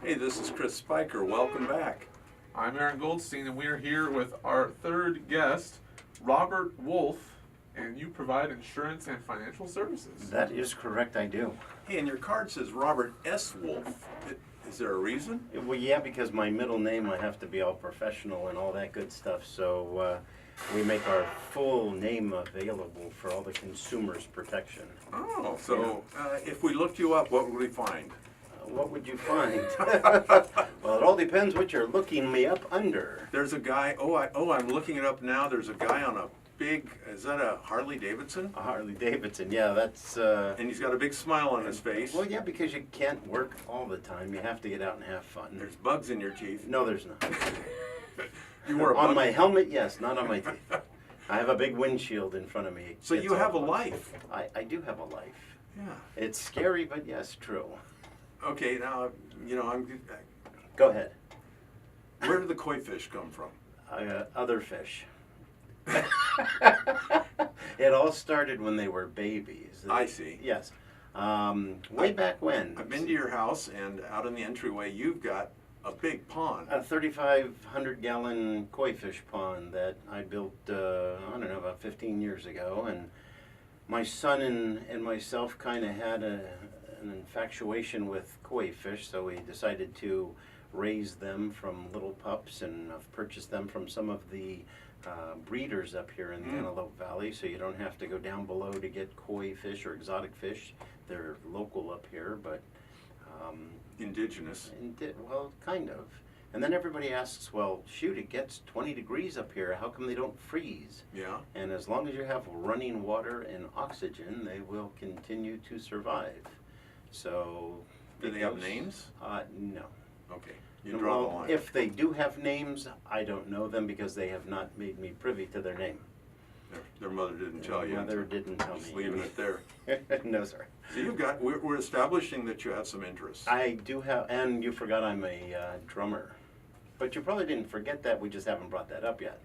Hey, this is Chris Spiker. Welcome back. I'm Aaron Goldstein, and we are here with our third guest, Robert Wolf, and you provide insurance and financial services. That is correct, I do. Hey, and your card says Robert S. Wolf. Is there a reason? Well, yeah, because my middle name, I have to be all professional and all that good stuff. So we make our full name available for all the consumers' protection. Oh, so if we looked you up, what would we find? What would you find? Well, it all depends what you're looking me up under. There's a guy. I'm looking it up now. There's a guy on a big. Is that a Harley Davidson? A Harley Davidson, yeah, that's. And he's got a big smile on his face. Well, yeah, because you can't work all the time. You have to get out and have fun. There's bugs in your teeth. No, there's not. You wore a on bug? my helmet, yes, not on my teeth. I have a big windshield in front of me. So It's you have a all bugs. life. I do have a life. Yeah. It's scary, but yes, true. Okay, now Go ahead. where did the koi fish come from? Other fish. It all started when they were babies. I see. Yes. Way back when. I've been to your house, and out in the entryway, you've got a big pond. A 3,500-gallon koi fish pond that I built, I don't know, about 15 years ago. And my son and myself kind of had an infatuation with koi fish, so we decided to raise them from little pups, and I've purchased them from some of the breeders up here in the Antelope Valley, so you don't have to go down below to get koi fish or exotic fish. They're local up here, but Indigenous. well, kind of. And then everybody asks, well, shoot, it gets 20 degrees up here. How come they don't freeze? Yeah. And as long as you have running water and oxygen, they will continue to survive. So, Do they have names? No. Okay. You draw the Well, line. if they do have names, I don't know them because they have not made me privy to their name. Their mother didn't tell you. Mother didn't tell Just me. leaving it there. No, sir. So you've got. We're establishing that you have some interest. I do have, and you forgot I'm a drummer. But you probably didn't forget that. We just haven't brought that up yet.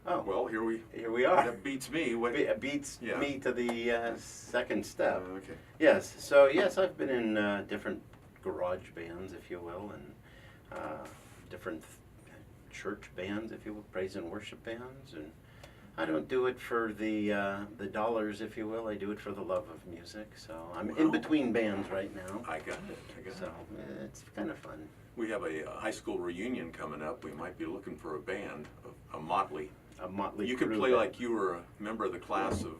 Oh, Well, here we are. That beats me. What? It beats Yeah. me to the second step. Okay. Yes, so yes, I've been in different garage bands, if you will, and different church bands, if you will, praise and worship bands. And I don't do it for the dollars, if you will. I do it for the love of music. So I'm in between bands right now. I got it. So it's kind of fun. We have a high school reunion coming up. We might be looking for a band, a motley. A motley You could crew play band. like you were a member of the class of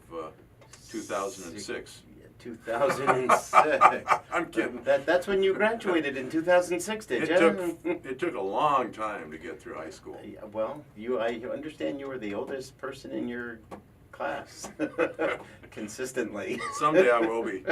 2006. 2006. I'm kidding. That's when you graduated in 2006, did you? It took a long time to get through high school. Yeah, well, I understand you were the oldest person in your class, consistently. Someday I will be.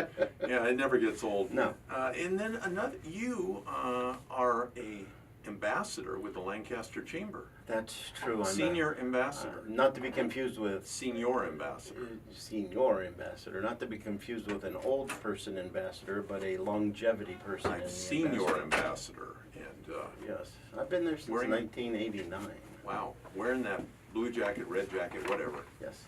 Yeah, it never gets old. No. And then you are a ambassador with the Lancaster Chamber. That's true. I'm Senior ambassador. not to be confused with Senior ambassador. senior ambassador, not to be confused with an old person ambassador, but a longevity person. in I'm the senior ambassador. ambassador. And Yes, I've been there since Wearing- 1989. wow, wearing that blue jacket, red jacket, whatever. Yes.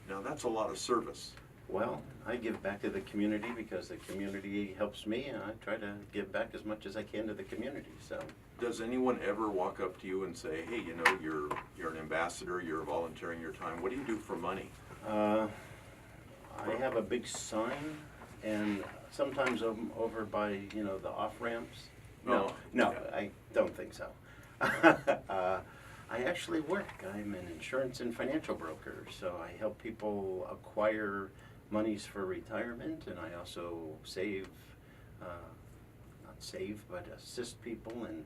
Now that's a lot of service. Well, I give back to the community because the community helps me, and I try to give back as much as I can to the community. So, Does anyone ever walk up to you and say, "Hey, you're an ambassador. You're volunteering your time. What do you do for money?" I have a big sign, and sometimes over by the off ramps. No, Oh, no, yeah. I don't think so. I actually work. I'm an insurance and financial broker, so I help people acquire monies for retirement, and I also but assist people in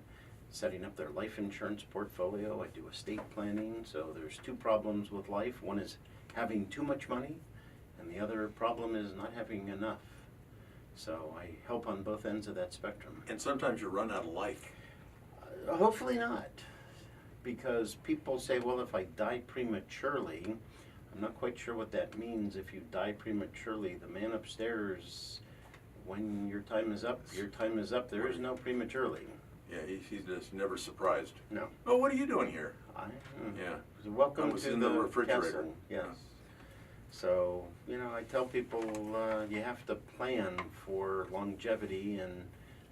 setting up their life insurance portfolio. I do estate planning, so there's two problems with life. One is having too much money, and the other problem is not having enough. So I help on both ends of that spectrum. And sometimes you run out of life. Hopefully not, because people say, well, if I die prematurely, I'm not quite sure what that means. If you die prematurely, the man upstairs, when your time is up, your time is up. There is no prematurely. Yeah, he's just never surprised. No. Oh, what are you doing here? Yeah. Yeah. Welcome That was to in the refrigerator. castle. Yes. So, I tell people you have to plan for longevity, and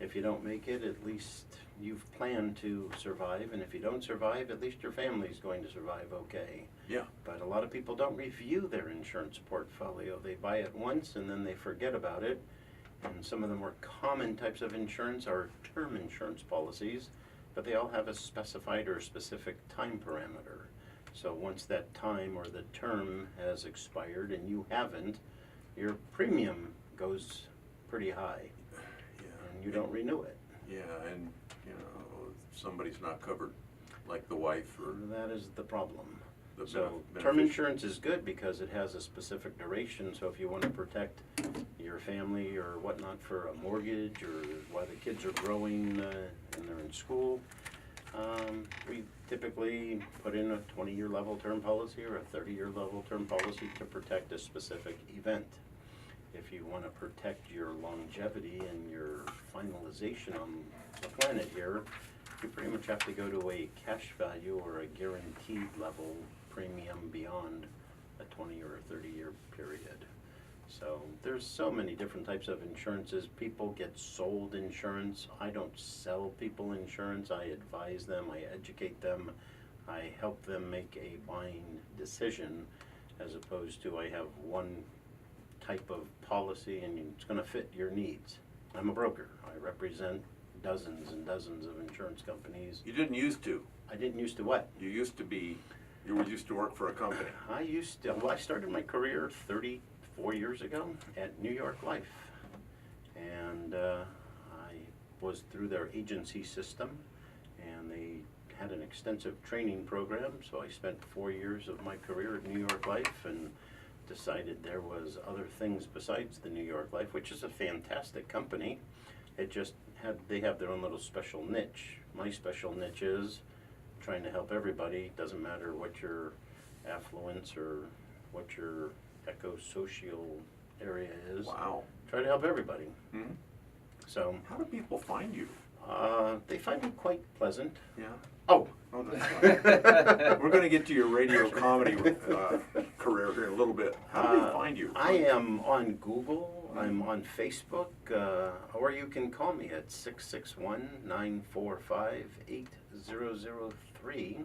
If you don't make it, at least you've planned to survive, and if you don't survive, at least your family's going to survive okay. Yeah. But a lot of people don't review their insurance portfolio. They buy it once and then they forget about it. And some of the more common types of insurance are term insurance policies, but they all have a specified or specific time parameter. So once that time or the term has expired and you haven't, your premium goes pretty high Yeah. and you don't renew it. Yeah, and, you know, if somebody's not covered, like the wife or That is the problem. the So term beneficiary. insurance is good because it has a specific duration, so if you want to protect your family or whatnot for a mortgage or while the kids are growing and they're in school, we typically put in a 20-year level term policy or a 30-year level term policy to protect a specific event. If you want to protect your longevity and your finalization on the planet here, you pretty much have to go to a cash value or a guaranteed level premium beyond a 20 or a 30-year period. So there's so many different types of insurances. People get sold insurance. I don't sell people insurance. I advise them, I educate them, I help them make a buying decision, as opposed to I have one type of policy and it's going to fit your needs. I'm a broker. I represent dozens and dozens of insurance companies. You didn't used to. I didn't used to what? You used to work for a company. Well, I started my career 34 years ago at New York Life. And I was through their agency system, and they had an extensive training program, so I spent 4 years of my career at New York Life and decided there was other things besides the New York Life, which is a fantastic company. It just they have their own little special niche. My special niche is trying to help everybody. Doesn't matter what your affluence or what your eco-social area is. Wow. Try to help everybody. Hmm? So How do people find you? they find me quite pleasant. Yeah. Oh, Oh, that's fine. We're going to get to your radio comedy career here in a little bit. How do they find you? I am on Google. I'm on Facebook, or you can call me at 661-945-8003,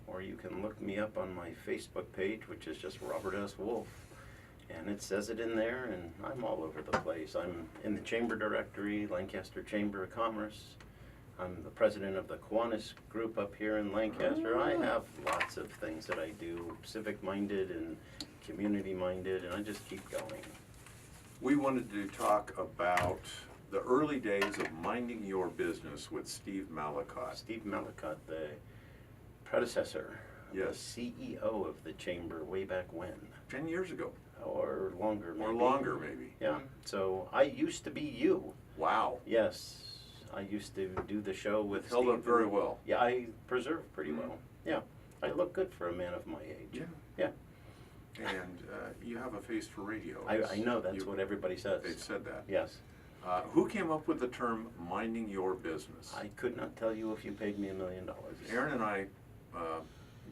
or you can look me up on my Facebook page, which is just Robert S. Wolf, and it says it in there, and I'm all over the place. I'm in the Chamber Directory, Lancaster Chamber of Commerce. I'm the president of the Kiwanis group up here in Lancaster. I have lots of things that I do, civic-minded and community-minded, and I just keep going. We wanted to talk about the early days of minding your business with Steve Mallicott. Steve Mallicott, the predecessor, Yes. the CEO of the chamber way back when, 10 years ago. or longer maybe. Or longer, maybe. Yeah, so I used to be you. Wow. Yes, I used to do the show with Held Steve. up very well. Yeah, I preserved pretty well. Yeah, I look good for a man of my age. Yeah. Yeah. And you have a face for radio. I know that's what everybody says. They've said that. Yes. Who came up with the term minding your business? I could not tell you if you paid me $1 million. Aaron and I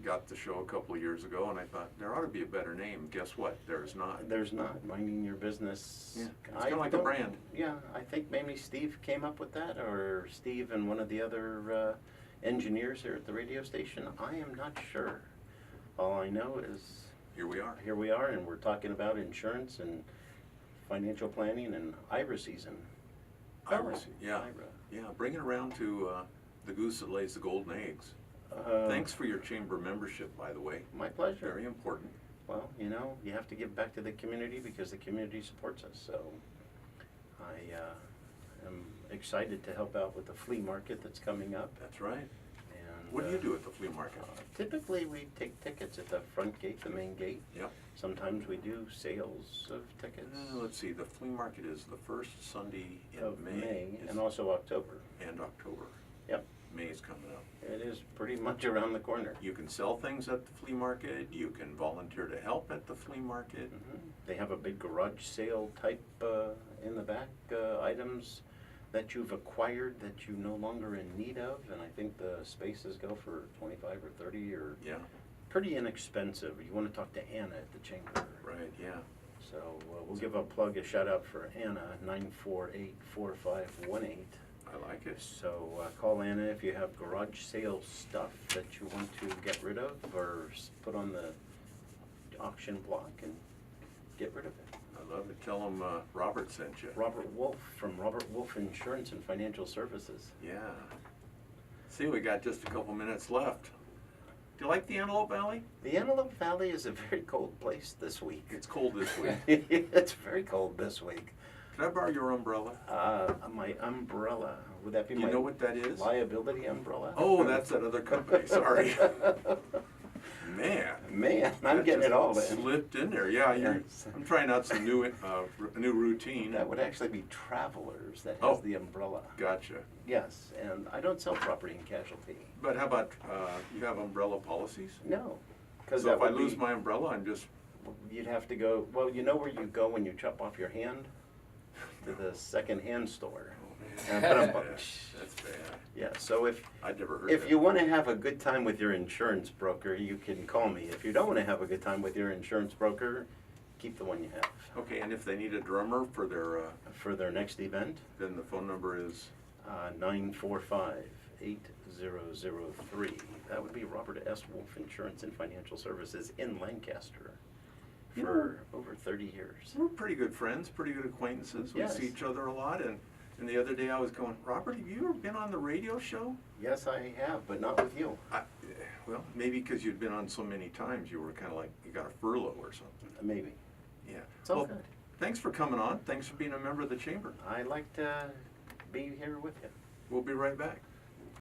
got the show a couple of years ago, and I thought there ought to be a better name. Guess what? There is not. There's not. Minding your business. Yeah, it's kind of like a brand. Yeah, I think maybe Steve came up with that, or Steve and one of the other engineers here at the radio station. I am not sure. All I know is Here we are. here we are, and we're talking about insurance and financial planning and IRA season. Iris, yeah. IRA. Yeah, bring it around to the goose that lays the golden eggs. Thanks for your chamber membership, by the way. My pleasure. Very important. Well, you know, you have to give back to the community because the community supports us. So I am excited to help out with the flea market that's coming up. That's right. And What do you do at the flea market? Typically, we take tickets at the front gate, the main gate. Yep. Sometimes we do sales of tickets Let's see, the flea market is the first Sunday in of May Is- and also October. and October. Yep. May is coming up. It is pretty much around the corner. You can sell things at the flea market. You can volunteer to help at the flea market. They have a big garage sale type in the back, items that you've acquired that you're no longer in need of, and I think the spaces go for 25 or 30 or Yeah, pretty inexpensive. You want to talk to Anna at the chamber. right, yeah. So we'll give a shout out for Anna, 948-4518. I like it. So call Anna if you have garage sale stuff that you want to get rid of or put on the auction block and get rid of it. I love it. Tell them Robert sent you. Robert Wolf from Robert Wolf Insurance and Financial Services. Yeah. See, we got just a couple minutes left. Do you like the Antelope Valley? The Antelope Valley is a very cold place this week. It's cold this week. It's very cold this week. Can I borrow your umbrella? My umbrella, would that be You my know what that is? liability umbrella? Oh, that's that other company, sorry. Man. Man, I'm that getting it just all in. Slipped in there, yeah. Yes. I'm trying out some new routine. That would actually be Travelers that has Oh. the umbrella. Gotcha. Yes, and I don't sell property and casualty. But how about, you have umbrella policies? No, because So that if I would lose be, my umbrella, I'm just, you'd have to go, well, you know where you go when you chop off your hand? To the second-hand store. oh And man, put 'em- that's bad. Yeah, so I'd never heard if that. you want to have a good time with your insurance broker, you can call me. If you don't want to have a good time with your insurance broker, keep the one you have. Okay, and if they need a drummer for their, For their next event, then the phone number is, 945-8003. That would be Robert S. Wolf Insurance and Financial Services in Lancaster for over 30 years. we're pretty good friends, pretty good acquaintances. Yes. We see each other a lot, and the other day I was going, Robert, have you ever been on the radio show? Yes, I have, but not with you. Well, maybe because you'd been on so many times, you were kind of like, you got a furlough or something. Maybe. Yeah. It's all Well, good. thanks for coming on. Thanks for being a member of the chamber. I like to be here with you. We'll be right back.